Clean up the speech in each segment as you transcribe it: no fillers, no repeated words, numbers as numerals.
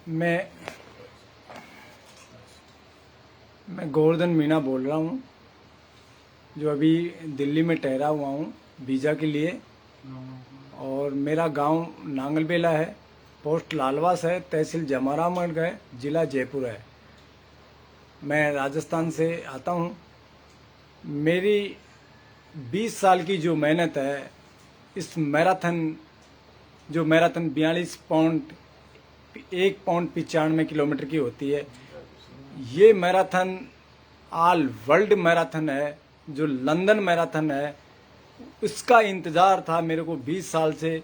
मैं गोवर्धन मीणा बोल रहा हूँ, जो अभी दिल्ली में ठहरा हुआ हूँ वीज़ा के लिए। और मेरा गांव नांगलबेला है, पोस्ट लालवास है, तहसील जमारामगढ़ है, ज़िला जयपुर है। मैं राजस्थान से आता हूँ। मेरी 20 साल की जो मेहनत है, इस मैराथन 42 पॉइंट 1.95 किलोमीटर की होती है। ये मैराथन ऑल वर्ल्ड मैराथन है, जो लंदन मैराथन है, उसका इंतज़ार था मेरे को 20 साल से।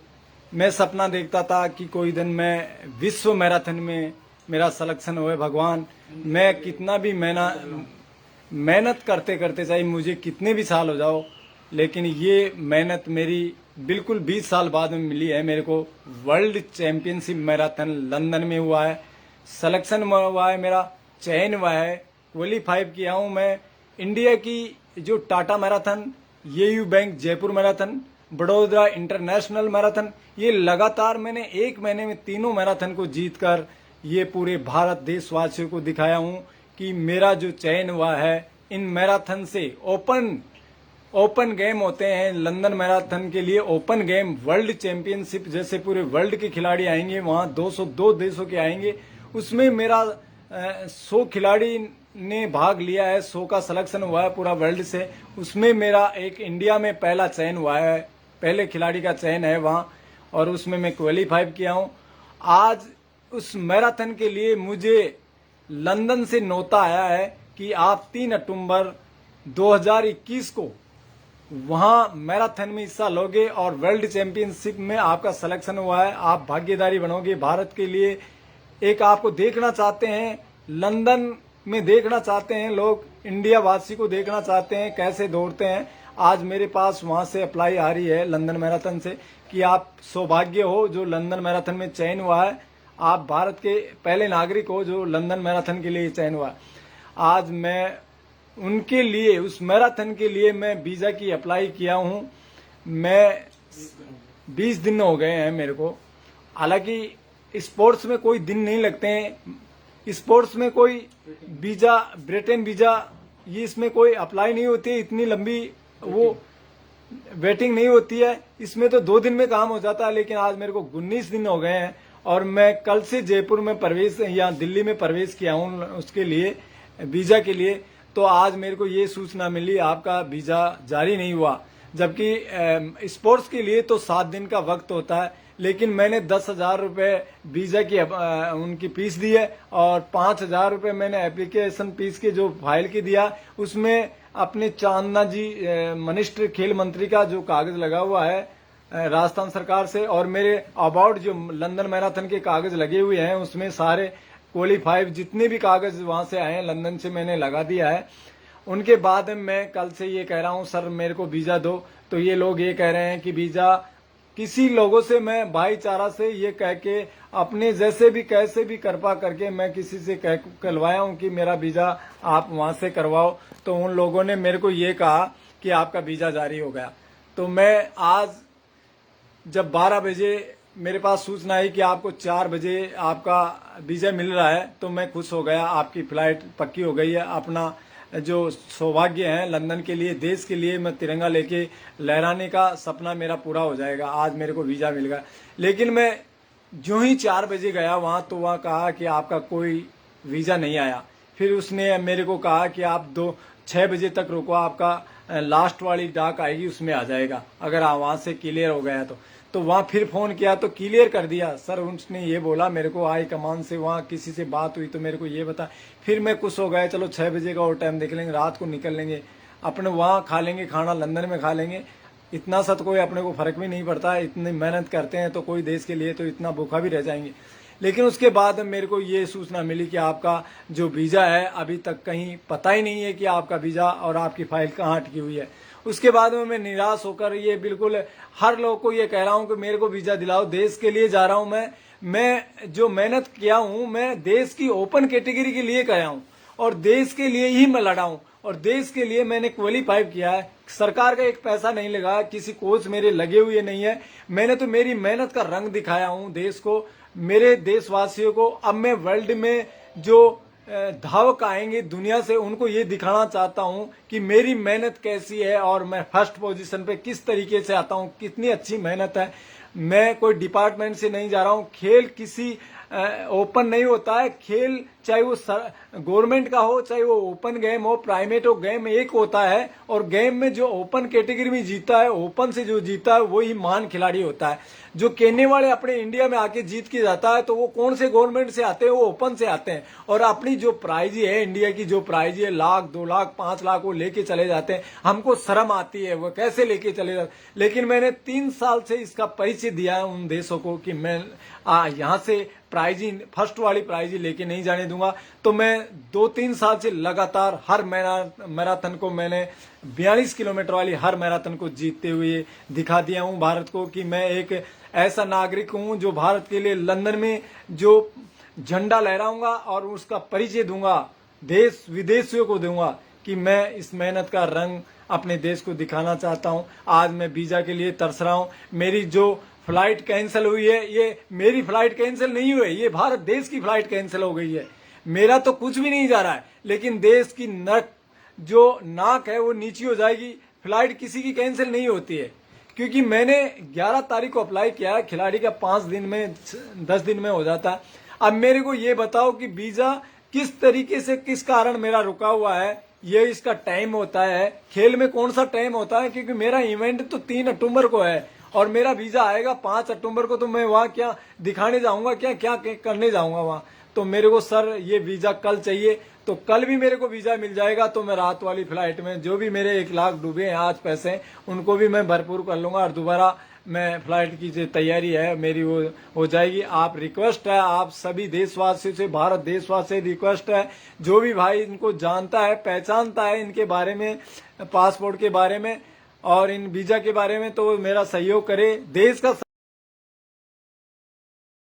मैं सपना देखता था कि कोई दिन मैं विश्व मैराथन में मेरा सिलेक्शन होए। भगवान, मैं कितना भी मेहनत करते करते, चाहे मुझे कितने भी साल हो जाओ, लेकिन ये मेहनत मेरी बिल्कुल 20 साल बाद में मिली है। मेरे को वर्ल्ड चैंपियनशिप मैराथन लंदन में हुआ है, सिलेक्शन हुआ है, मेरा चयन हुआ है, क्वालीफाई किया हूँ मैं। इंडिया की जो टाटा मैराथन, येयू bank Jaipur marathon, Baroda international marathon, ये लगातार मैंने 1 महीने में तीनों मैराथन को जीतकर ये पूरे भारत देशवासियों को दिखाया हूँ कि मेरा जो चयन हुआ है इन मैराथन से। ओपन गेम होते हैं लंदन मैराथन के लिए, ओपन गेम वर्ल्ड चैंपियनशिप, जैसे पूरे वर्ल्ड के खिलाड़ी आएंगे, वहाँ 202 देशों के आएंगे। उसमें मेरा 100 खिलाड़ी ने भाग लिया है, 100 का सिलेक्शन हुआ है पूरा वर्ल्ड से। उसमें मेरा एक इंडिया में पहला चयन हुआ है, पहले खिलाड़ी का चयन है वहाँ, और उसमें मैं क्वालीफाई किया हूँ। आज उस मैराथन के लिए मुझे लंदन से नोता आया है कि आप 3 अक्टूबर 2021 को वहाँ मैराथन में हिस्सा लोगे और वर्ल्ड चैंपियनशिप में आपका सिलेक्शन हुआ है। आप भागीदारी बनोगे भारत के लिए। एक आपको देखना चाहते हैं, लंदन में देखना चाहते हैं लोग, इंडिया वासी को देखना चाहते हैं कैसे दौड़ते हैं। आज मेरे पास वहाँ से अप्लाई आ रही है लंदन मैराथन से कि आप सौभाग्य हो जो लंदन मैराथन में चयन हुआ है, आप भारत के पहले नागरिक हो जो लंदन मैराथन के लिए चयन हुआ है। आज मैं उनके लिए, उस मैराथन के लिए मैं वीज़ा की अप्लाई किया हूँ। मैं 20 दिन हो गए हैं मेरे को। हालांकि स्पोर्ट्स में कोई दिन नहीं लगते हैं, स्पोर्ट्स में कोई वीज़ा, ब्रिटेन वीज़ा, ये इसमें कोई अप्लाई नहीं होती है, इतनी लंबी वो वेटिंग नहीं होती है। इसमें तो 2 दिन में काम हो जाता है, लेकिन आज मेरे को 19 दिन हो गए हैं और मैं कल से जयपुर में प्रवेश या दिल्ली में प्रवेश किया हूँ उसके लिए, वीज़ा के लिए। तो आज मेरे को ये सूचना मिली आपका वीज़ा जारी नहीं हुआ, जबकि स्पोर्ट्स के लिए तो 7 दिन का वक्त होता है। लेकिन मैंने 10,000 रुपये वीज़ा की उनकी फीस दी है और 5,000 रुपये मैंने एप्लीकेशन फीस के जो फाइल की दिया, उसमें अपने चांदना जी मिनिस्टर खेल मंत्री का जो कागज लगा हुआ है राजस्थान सरकार से, और मेरे अबाउट जो लंदन मैराथन के कागज लगे हुए हैं, उसमें सारे क्वालीफाइव जितने भी कागज वहां से आए हैं लंदन से मैंने लगा दिया है। उनके बाद मैं कल से ये कह रहा हूँ सर मेरे को वीज़ा दो, तो ये लोग ये कह रहे हैं कि वीज़ा किसी लोगों से, मैं भाईचारा से ये कह के अपने जैसे भी कैसे भी कृपा करके मैं किसी से कहलवाया हूँ कि मेरा वीज़ा आप वहाँ से करवाओ। तो उन लोगों ने मेरे को ये कहा कि आपका वीज़ा जारी हो गया। तो मैं आज जब 12 बजे मेरे पास सूचना आई कि आपको 4 बजे आपका वीज़ा मिल रहा है, तो मैं खुश हो गया। आपकी फ्लाइट पक्की हो गई है। अपना जो सौभाग्य है लंदन के लिए, देश के लिए मैं तिरंगा लेके लहराने का सपना मेरा पूरा हो जाएगा। आज मेरे को वीज़ा मिल गया। लेकिन मैं जो ही 4 बजे गया वहाँ, तो वहाँ कहा कि आपका कोई वीज़ा नहीं आया। फिर उसने मेरे को कहा कि आप 6 बजे तक रुको, आपका लास्ट वाली डाक आएगी उसमें आ जाएगा, अगर आप वहाँ से क्लियर हो गया तो वहाँ फिर फ़ोन किया तो क्लियर कर दिया सर। उसने ये बोला मेरे को, हाई कमान से वहाँ किसी से बात हुई तो मेरे को ये बता। फिर मैं खुश हो गया, चलो 6 बजे का और टाइम देख लेंगे, रात को निकल लेंगे, अपने वहाँ खा लेंगे खाना, लंदन में खा लेंगे। इतना सा तो कोई अपने को फ़र्क भी नहीं पड़ता, इतनी मेहनत करते हैं तो कोई देश के लिए तो इतना भूखा भी रह जाएंगे। लेकिन उसके बाद मेरे को ये सूचना मिली कि आपका जो वीज़ा है अभी तक कहीं पता ही नहीं है कि आपका वीज़ा और आपकी फ़ाइल कहाँ अटकी हुई है। उसके बाद में मैं निराश होकर ये बिल्कुल हर लोग को ये कह रहा हूँ कि मेरे को वीज़ा दिलाओ, देश के लिए जा रहा हूँ मैं जो मेहनत किया हूँ मैं देश की ओपन कैटेगरी के लिए कराया हूँ और देश के लिए ही मैं लड़ा हूँ और देश के लिए मैंने क्वालीफाई किया है। सरकार का एक पैसा नहीं लगा, किसी कोच मेरे लगे हुए नहीं है। मैंने तो मेरी मेहनत का रंग दिखाया हूं देश को, मेरे देशवासियों को। अब मैं वर्ल्ड में जो धावक आएंगे दुनिया से, उनको ये दिखाना चाहता हूं कि मेरी मेहनत कैसी है और मैं फर्स्ट पोजीशन पे किस तरीके से आता हूं, कितनी अच्छी मेहनत है। मैं कोई डिपार्टमेंट से नहीं जा रहा हूं। खेल किसी ओपन नहीं होता है। खेल चाहे वो गवर्नमेंट का हो, चाहे वो ओपन गेम हो, प्राइवेट हो, गेम एक होता है। और गेम में जो ओपन कैटेगरी में जीता है, ओपन से जो जीता है, वही महान खिलाड़ी होता है। जो केन्या वाले अपने इंडिया में आके जीत के जाता है, तो वो कौन से गवर्नमेंट से आते हैं? वो ओपन से आते हैं। और अपनी जो प्राइज है, इंडिया की जो प्राइज है, 1,00,000, 2,00,000, 5,00,000 वो लेके चले जाते हैं। हमको शर्म आती है वो कैसे लेके चले जाते। लेकिन मैंने 3 साल से इसका परिचय दिया है उन देशों को कि मैं यहाँ से प्राइज ही, फर्स्ट वाली प्राइज ही लेके नहीं जाने दूंगा। तो मैं 2-3 साल से लगातार हर मैराथन को, मैंने 42 किलोमीटर वाली हर मैराथन को जीतते हुए दिखा दिया हूं भारत को कि मैं एक ऐसा नागरिक हूं जो भारत के लिए लंदन में जो झंडा लहराऊंगा और उसका परिचय दूंगा, देश विदेशियों को दूंगा कि मैं इस मेहनत का रंग अपने देश को दिखाना चाहता हूं। आज मैं वीजा के लिए तरस रहा हूं। मेरी जो फ्लाइट कैंसिल हुई है, ये मेरी फ्लाइट कैंसिल नहीं हुई, ये भारत देश की फ्लाइट कैंसिल हो गई है। मेरा तो कुछ भी नहीं जा रहा है, लेकिन देश की जो नाक है वो नीची हो जाएगी। फ्लाइट किसी की कैंसिल नहीं होती है, क्योंकि मैंने 11 तारीख को अप्लाई किया है। खिलाड़ी का 5 दिन में, 10 दिन में हो जाता है। अब मेरे को ये बताओ कि वीजा किस तरीके से, किस कारण मेरा रुका हुआ है। ये इसका टाइम होता है। खेल में कौन सा टाइम होता है? क्योंकि मेरा इवेंट तो 3 अक्टूबर को है और मेरा वीजा आएगा 5 अक्टूबर को। तो मैं वहां क्या दिखाने जाऊंगा, क्या करने जाऊंगा वहां? तो मेरे को सर ये वीजा कल चाहिए। तो कल भी मेरे को वीजा मिल जाएगा तो मैं रात वाली फ्लाइट में, जो भी मेरे 1,00,000 डूबे हैं आज पैसे, उनको भी मैं भरपूर कर लूंगा और दोबारा मैं फ्लाइट की जो तैयारी है मेरी वो हो जाएगी। आप रिक्वेस्ट है, आप सभी देशवासियों से, भारत देशवासी से रिक्वेस्ट है, जो भी भाई इनको जानता है, पहचानता है इनके बारे में, पासपोर्ट के बारे में और इन वीजा के बारे में, तो मेरा सहयोग करे, देश का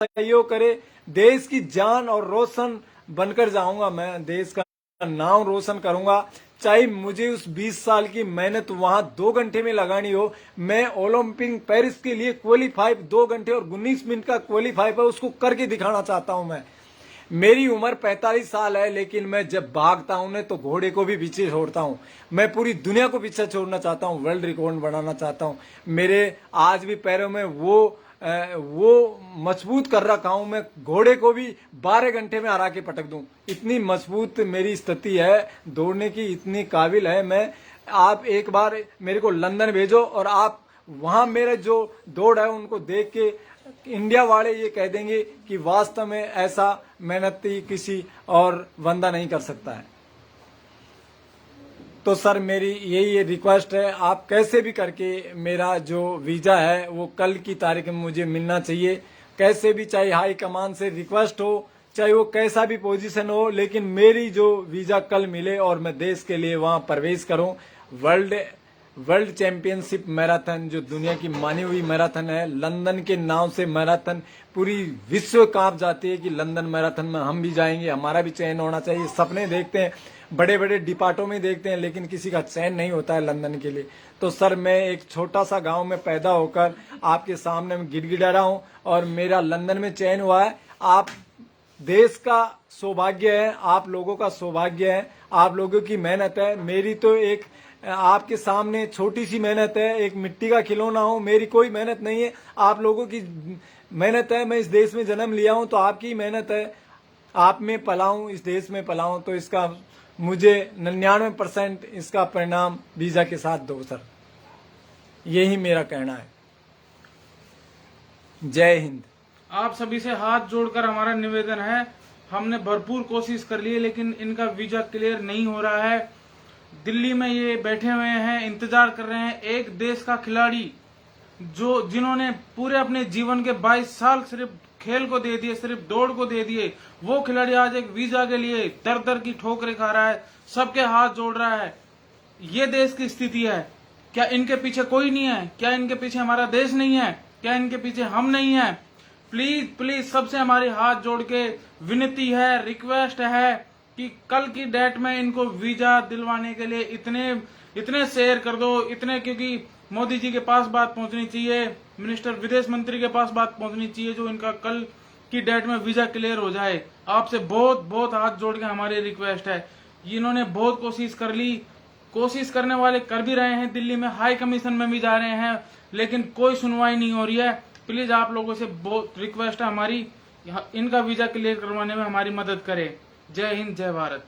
सहयोग करे। देश की जान और रोशन बनकर जाऊंगा मैं, देश का नाम रोशन करूंगा। चाहे मुझे उस 20 साल की मेहनत वहां 2 घंटे में लगानी हो। मैं ओलंपिक पेरिस के लिए क्वालिफाई 2 घंटे और 19 मिनट का क्वालिफाई है, उसको करके दिखाना चाहता हूं मैं। मेरी उम्र 45 साल है, लेकिन मैं जब भागता हूं ना तो घोड़े को भी पीछे छोड़ता हूं। मैं पूरी दुनिया को पीछे छोड़ना चाहता हूं, वर्ल्ड रिकॉर्ड बनाना चाहता हूं। मेरे आज भी पैरों में वो मजबूत कर रखा हूं। मैं घोड़े को भी 12 घंटे में हरा के पटक दूं, इतनी मजबूत मेरी स्थिति है, दौड़ने की इतनी काबिल है मैं। आप एक बार मेरे को लंदन भेजो और आप वहां मेरे जो दौड़ है उनको देख के इंडिया वाले ये कह देंगे कि वास्तव में ऐसा मेहनती किसी और बंदा नहीं कर सकता है। तो सर मेरी यही रिक्वेस्ट है, आप कैसे भी करके मेरा जो वीजा है वो कल की तारीख में मुझे मिलना चाहिए। कैसे भी, चाहे हाई कमान से रिक्वेस्ट हो, चाहे वो कैसा भी पोजीशन हो, लेकिन मेरी जो वीजा कल मिले और मैं देश के लिए वहां प्रवेश करूं। वर्ल्ड चैंपियनशिप मैराथन जो दुनिया की मानी हुई मैराथन है, लंदन के नाम से मैराथन पूरी विश्व कांप जाती है कि लंदन मैराथन में हम भी जाएंगे, हमारा भी चयन होना चाहिए। सपने देखते हैं, बड़े बड़े डिपार्टों में देखते हैं, लेकिन किसी का चयन नहीं होता है लंदन के लिए। तो सर मैं एक छोटा सा गांव में पैदा होकर आपके सामने में गिड़गिड़ा रहा हूं और मेरा लंदन में चयन हुआ है। आप देश का सौभाग्य है, आप लोगों का सौभाग्य है, आप लोगों की मेहनत है। मेरी तो एक आपके सामने छोटी सी मेहनत है, एक मिट्टी का खिलौना हूं, मेरी कोई मेहनत नहीं है, आप लोगों की मेहनत है। मैं इस देश में जन्म लिया हूं तो आपकी मेहनत है, आप में पला हूं, इस देश में पला हूं, तो इसका मुझे 99% इसका परिणाम वीजा के साथ दो सर, यही मेरा कहना है। जय हिंद। आप सभी से हाथ जोड़कर हमारा निवेदन है, हमने भरपूर कोशिश कर ली है लेकिन इनका वीजा क्लियर नहीं हो रहा है। दिल्ली में ये बैठे हुए हैं, इंतजार कर रहे हैं। एक देश का खिलाड़ी जिन्होंने पूरे अपने जीवन के 22 साल सिर्फ खेल को दे दिए, सिर्फ दौड़ को दे दिए, वो खिलाड़ी आज एक वीजा के लिए दर दर की ठोकरें खा रहा है, सबके हाथ जोड़ रहा है। ये देश की स्थिति है। क्या इनके पीछे कोई नहीं है? क्या इनके पीछे हमारा देश नहीं है? क्या इनके पीछे हम नहीं है? प्लीज प्लीज सबसे हमारे हाथ जोड़ के विनती है, रिक्वेस्ट है कि कल की डेट में इनको वीजा दिलवाने के लिए इतने इतने शेयर कर दो, इतने, क्योंकि मोदी जी के पास बात पहुंचनी चाहिए, मिनिस्टर विदेश मंत्री के पास बात पहुंचनी चाहिए, जो इनका कल की डेट में वीजा क्लियर हो जाए। आपसे बहुत बहुत हाथ जोड़ के हमारी रिक्वेस्ट है। इन्होंने बहुत कोशिश कर ली, कोशिश करने वाले कर भी रहे हैं, दिल्ली में हाई कमीशन में भी जा रहे हैं, लेकिन कोई सुनवाई नहीं हो रही है। प्लीज आप लोगों से बहुत रिक्वेस्ट है हमारी, इनका वीजा क्लियर करवाने में हमारी मदद करें। जय हिंद, जय भारत।